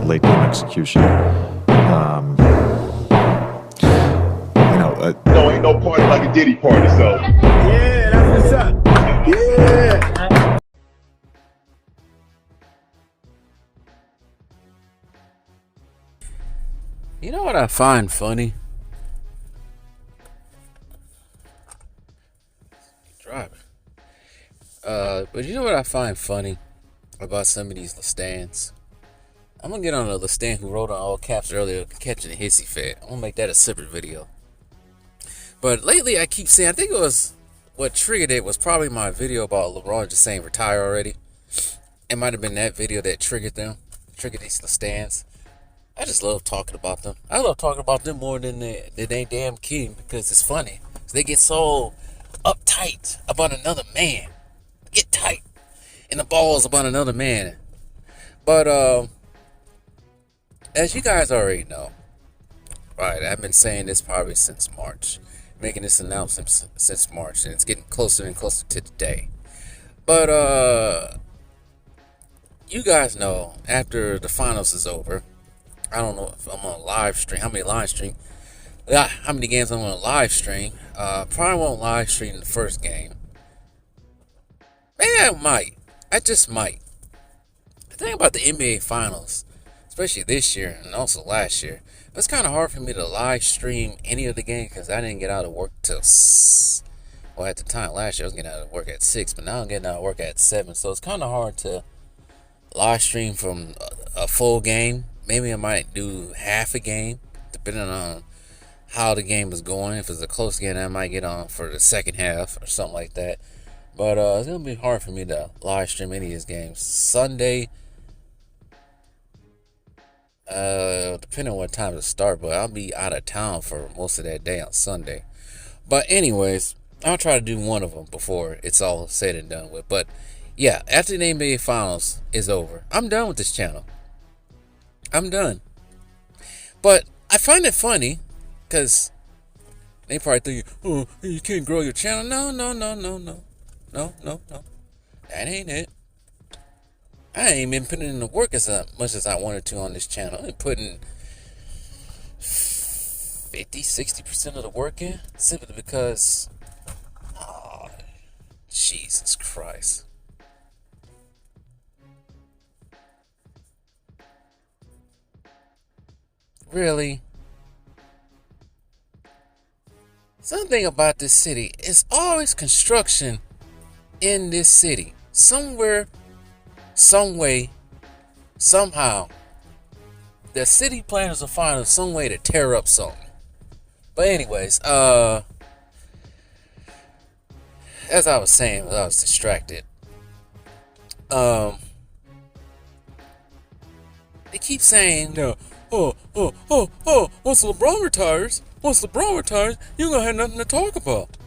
late game execution. No, ain't no party like a Diddy party, so. Yeah, that's what's up. Yeah. You know what I find funny? Driving. But you know what I find funny about some of these LeFans? I'm gonna get on a LeFan who wrote on all caps earlier, catching a hissy fit. I'm gonna make that a separate video. But lately, I keep saying, I think it was what triggered it was probably my video about LeBron just saying retire already. It might have been that video that triggered these LeFans. I just love talking about them. I love talking about them more than they damn king because it's funny. They get so uptight about another man. Get tight in the balls about another man. But as you guys already know, right, I've been saying this probably since March. Making this announcement since March, and it's getting closer and closer to today. But you guys know after the finals is over, I don't know if I'm on a live stream. How many games I'm on a live stream? Probably won't live stream the first game. Maybe I might. I just might. The thing about the NBA finals, especially this year and also last year, it's kind of hard for me to live stream any of the game because I didn't get out of work till at the time last year I was getting out of work at 6, but now I'm getting out of work at 7, so it's kind of hard to live stream from a full game. Maybe I might do half a game depending on how the game is going. If it's a close game, I might get on for the second half or something like that. But it's gonna be hard for me to live stream any of these games. Sunday, depending on what time to start, but I'll be out of town for most of that day on Sunday. But anyways, I'll try to do one of them before it's all said and done with. But yeah, after the NBA Finals is over, I'm done with this channel. I'm done. But I find it funny because they probably think, oh, you can't grow your channel. No. That ain't it. I ain't been putting in the work as much as I wanted to on this channel. I've been putting 50-60% of the work in simply because, oh, Jesus Christ. Really? Something about this city is always construction in this city. Somewhere, some way, somehow, the city planners will find some way to tear up something. But anyways, as I was saying, I was distracted. They keep saying, no, once LeBron retires, you're gonna have nothing to talk about.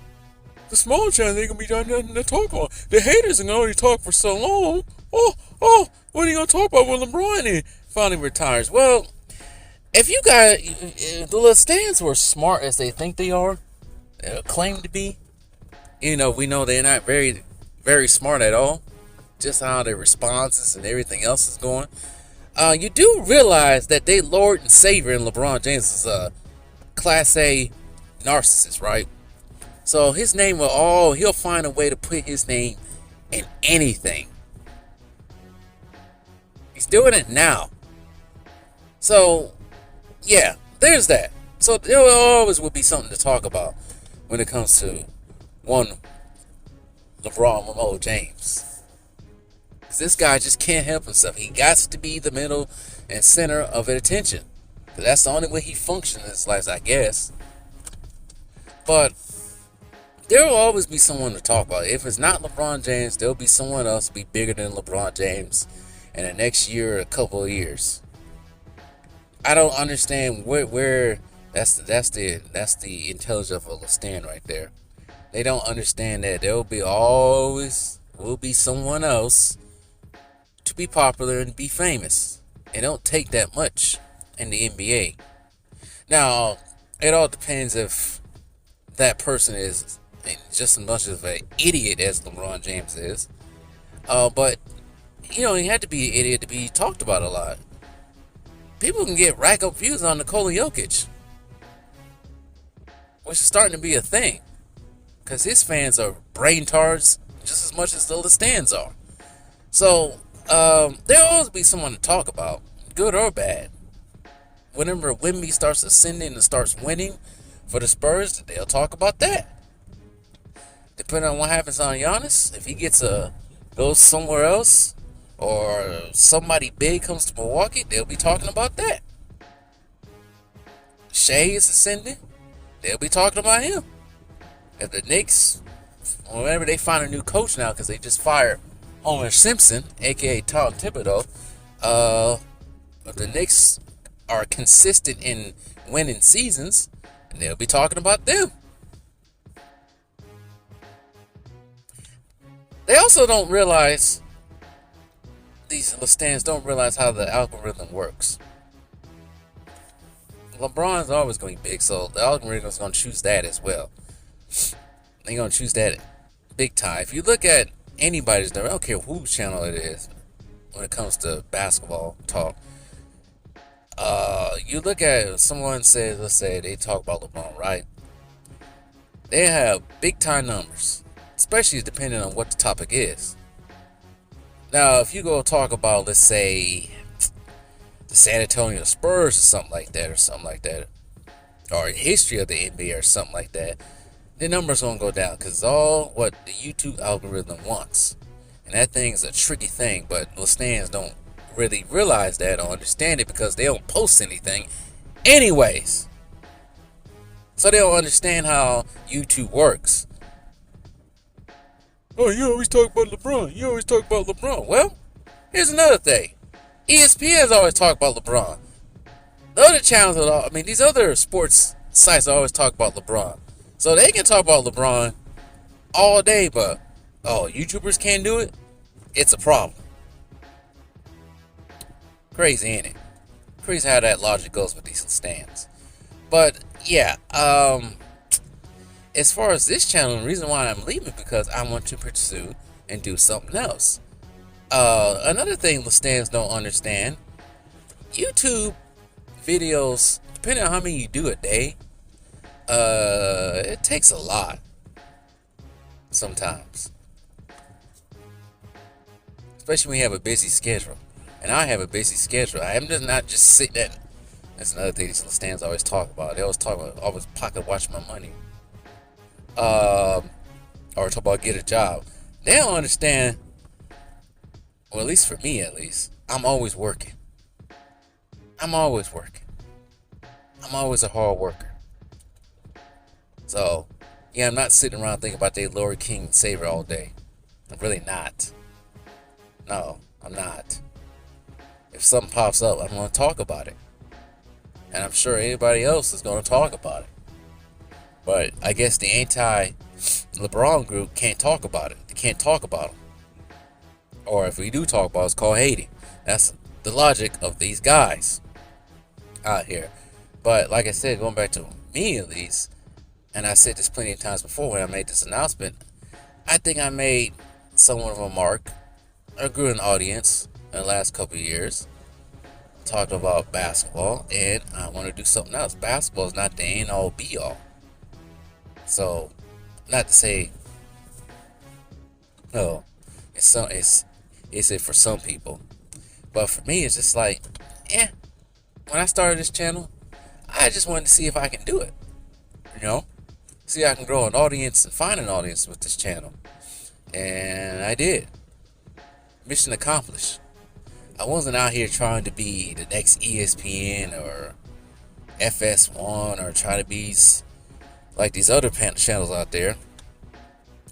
The small channels ain't gonna be done nothing to talk about. The haters are gonna only talk for so long. What are you gonna talk about when LeBron finally retires? Well, if you guys, if the LeFans were smart as they think they are, claim to be, we know they're not very, very smart at all. Just how their responses and everything else is going. You do realize that they Lord and Savior in LeBron James is a Class A narcissist, right? So his name he'll find a way to put his name in anything. He's doing it now. So, yeah, there's that. So there always will be something to talk about when it comes to one LeBron James. Because this guy just can't help himself. He got to be the middle and center of attention. Because that's the only way he functions in his life, I guess. But there will always be someone to talk about. If it's not LeBron James, there'll be someone else to be bigger than LeBron James in the next year or a couple of years. I don't understand where that's the intelligence of a LeFan right there. They don't understand that there will be someone else to be popular and be famous. It don't take that much in the NBA. Now, it all depends if that person is just as much of an idiot as LeBron James is. But, he had to be an idiot to be talked about a lot. people can get rack up views on Nikola Jokic, which is starting to be a thing, because his fans are brain tards just as much as the stands are. So there'll always be someone to talk about, good or bad. Whenever Wemby starts ascending and starts winning for the Spurs, they'll talk about that. Depending on what happens on Giannis, if he goes somewhere else, or somebody big comes to Milwaukee, they'll be talking about that. Shea is ascending, they'll be talking about him. If the Knicks, whenever they find a new coach now, because they just fired Homer Simpson, aka Tom Thibodeau, if the Knicks are consistent in winning seasons, they'll be talking about them. They also don't realize, these stands don't realize how the algorithm works. LeBron's always going to be big, so the algorithm is going to choose that as well. They're going to choose that big time. If you look at anybody's, I don't care whose channel it is, when it comes to basketball talk, you look at someone says, let's say they talk about LeBron, right? They have big time numbers, especially depending on what the topic is. Now, if you go talk about, let's say, the San Antonio Spurs or something like that, or history of the NBA or something like that, the numbers won't go down, because it's all what the YouTube algorithm wants. And that thing's a tricky thing, but the stands don't really realize that or understand it, because they don't post anything anyways. So they don't understand how YouTube works. Oh, you always talk about LeBron. Well, here's another thing. ESPN's always talk about LeBron. The other channels, these other sports sites always talk about LeBron. So they can talk about LeBron all day, but, YouTubers can't do it? It's a problem. Crazy, ain't it? Crazy how that logic goes with these stands. But, yeah, as far as this channel, the reason why I'm leaving, because I want to pursue and do something else. Another thing the stands don't understand, YouTube videos, depending on how many you do a day, it takes a lot sometimes, especially when you have a busy schedule. And I have a busy schedule. I am just not just sitting at. That's another thing these stands always talk about. They always talk about always pocket watch my money, or talk about get a job. They don't understand. Well, at least for me, I'm always working. I'm always a hard worker. So, yeah, I'm not sitting around thinking about their Lord King and Savior all day. I'm really not. No, I'm not. If something pops up, I'm going to talk about it. And I'm sure anybody else is going to talk about it. But I guess the anti-LeBron group can't talk about it. They can't talk about him. Or if we do talk about it, it's called hating. That's the logic of these guys out here. But like I said, going back to me at least, and I said this plenty of times before when I made this announcement, I think I made somewhat of a mark, or grew an audience in the last couple of years, talking about basketball, and I want to do something else. Basketball is not the end all be all. So, not to say, no, it's it for some people, but for me, it's just like, when I started this channel, I just wanted to see if I can do it, see if I can grow an audience and find an audience with this channel, and I did. Mission accomplished. I wasn't out here trying to be the next ESPN or FS1 or try to be like these other channels out there.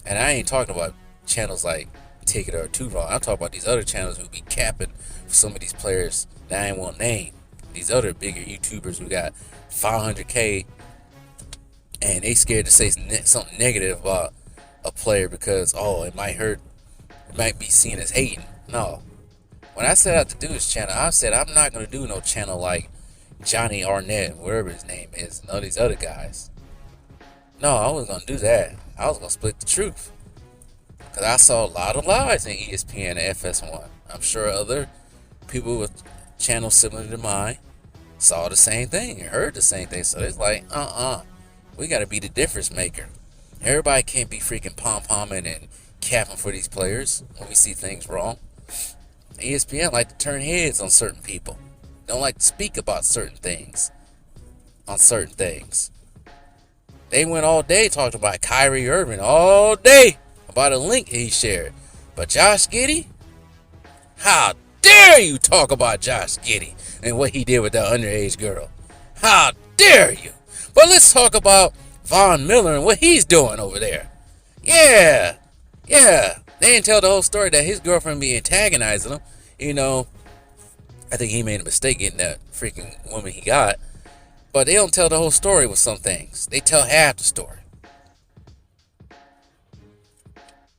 And I ain't talking about channels like Ticket or Too Long. I'm talking about these other channels who be capping for some of these players that I ain't won't name. These other bigger YouTubers who got 500K and they scared to say something negative about a player because, it might hurt. It might be seen as hating. No. When I set out to do this channel, I said I'm not going to do no channel like Johnny Arnett, whatever his name is, and all these other guys. No, I wasn't going to do that. I was going to split the truth. Because I saw a lot of lies in ESPN and FS1. I'm sure other people with channels similar to mine saw the same thing and heard the same thing. So it's like, we got to be the difference maker. Everybody can't be freaking pom-pomming and capping for these players when we see things wrong. ESPN like to turn heads on certain people. Don't like to speak about certain things. On certain things. They went all day talking about Kyrie Irving. All day. About a link he shared. But Josh Giddey? How dare you talk about Josh Giddey and what he did with that underage girl? How dare you? But let's talk about Von Miller and what he's doing over there. Yeah. They didn't tell the whole story that his girlfriend be antagonizing him. You know, I think he made a mistake getting that freaking woman he got. But they don't tell the whole story with some things. They tell half the story.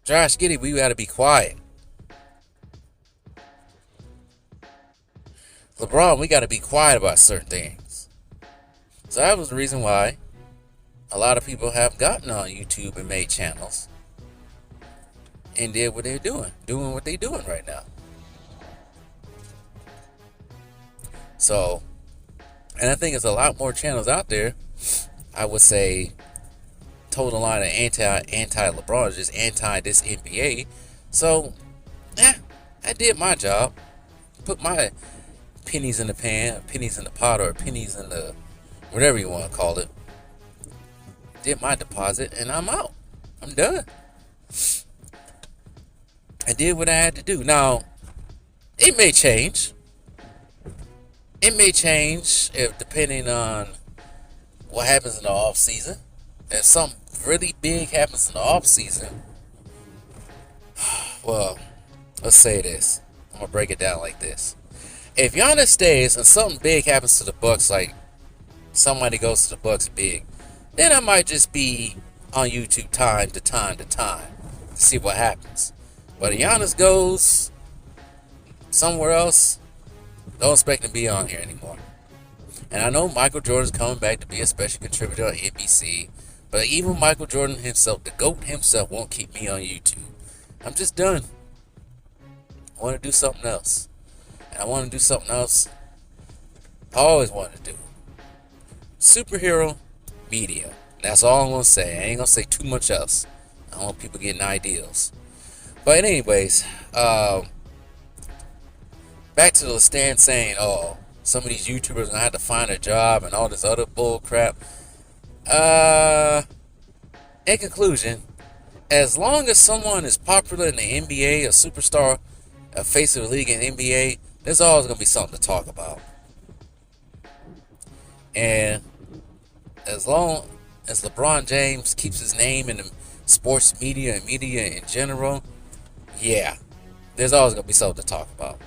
Josh Giddey, we gotta be quiet. LeBron, we gotta be quiet about certain things. So that was the reason why a lot of people have gotten on YouTube and made channels and did what they're doing what they're doing right now. So, and I think there's a lot more channels out there. I would say total line of anti LeBron, just anti this NBA. So, I did my job. Put my pennies in the pan, pennies in the pot, or pennies in the whatever you want to call it. Did my deposit, and I'm out. I'm done. I did what I had to do. Now, it may change. It may change if depending on what happens in the off season. If something really big happens in the off season, well, let's say this. I'm gonna break it down like this. If Giannis stays and something big happens to the Bucks, like somebody goes to the Bucks big, then I might just be on YouTube time to time to see what happens. But if Giannis goes somewhere else, don't expect to be on here anymore. And I know Michael Jordan's coming back to be a special contributor on NBC, but even Michael Jordan himself, the GOAT himself, won't keep me on YouTube. I'm just done. I want to do something else. And I want to do something else I always wanted to do. Superhero media. That's all I'm going to say. I ain't going to say too much else. I don't want people getting ideals. But anyways, back to the stand saying, oh, some of these YouTubers are going to have to find a job and all this other bull crap. In conclusion, as long as someone is popular in the NBA, a superstar, a face of the league in the NBA, there's always going to be something to talk about. And as long as LeBron James keeps his name in the sports media and media in general, yeah, there's always going to be something to talk about.